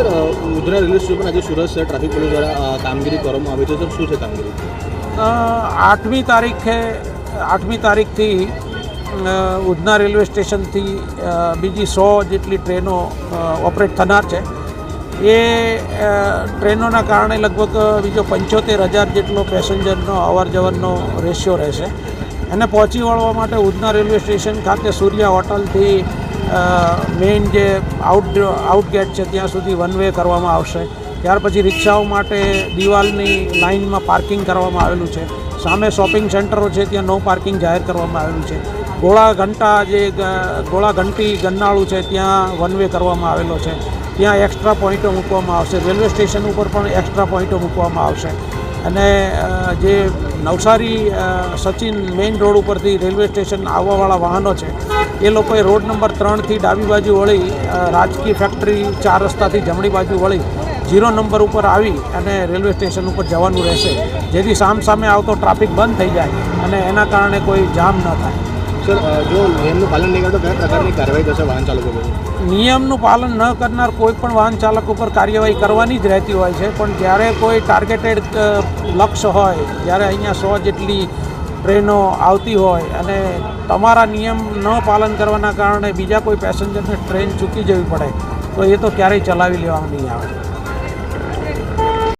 Sir Udhna railway station પર આજે સુરત શહેર ટ્રાફિક પોલીસ દ્વારા કામગીરી કરવામાં આવી છે. સર શું છે કામગીરી? 8મી તારીખથી ઉધના રેલવે સ્ટેશનથી બીજી 100 જેટલી ટ્રેનો ઓપરેટ થનાર છે. એ ટ્રેનોના કારણે લગભગ બીજો 75,000 જેટલો પેસેન્જરનો અવર જવરનો રેશિયો રહેશે. એને પહોંચી વળવા માટે ઉધના રેલવે સ્ટેશન ખાતે સૂર્યા હોટલથી મેઇન જે આઉટગેટ છે ત્યાં સુધી વન વે કરવામાં આવશે. ત્યાર પછી રિક્ષાઓ માટે દિવાલની લાઇનમાં પાર્કિંગ કરવામાં આવેલું છે. સામે શોપિંગ સેન્ટરો છે ત્યાં નો પાર્કિંગ જાહેર કરવામાં આવેલું છે. ગોળા ઘંટી ગન્નાળું છે ત્યાં વન વે કરવામાં આવેલો છે. ત્યાં એક્સ્ટ્રા પોઈન્ટો મૂકવામાં આવશે. રેલવે સ્ટેશન ઉપર પણ એક્સ્ટ્રા પોઈન્ટો મૂકવામાં આવશે. અને જે નવસારી સચિન મેઇન રોડ ઉપરથી રેલવે સ્ટેશન આવવાવાળા વાહનો છે એ લોકોએ રોડ નંબર 3થી ડાબી બાજુ વળી રાજકીય ફેક્ટરી 4 રસ્તાથી જમણી બાજુ વળી 0 નંબર ઉપર આવી અને રેલવે સ્ટેશન ઉપર જવાનું રહેશે, જેથી સામસામે આવતો ટ્રાફિક બંધ થઈ જાય અને એના કારણે કોઈ જામ ન થાય. સર જો નિયમનું પાલન નહીં કરે તો કયા પ્રકારની કાર્યવાહી થશે વાહન ચાલકો પર? નિયમનું પાલન ન કરનાર કોઈ પણ વાહન ચાલક ઉપર કાર્યવાહી કરવાની જ રહેતી હોય છે. પણ જ્યારે કોઈ ટાર્ગેટેડ લક્ષ્ય હોય, જ્યારે અહીંયા 100 જેટલી ટ્રેનો આવતી હોય અને તમારા નિયમ ન પાલન કરવાના કારણે બીજા કોઈ પેસેન્જરને ટ્રેન ચૂકી જવી પડે તો એ તો ક્યારેય ચલાવી લેવામાં નહીં આવે.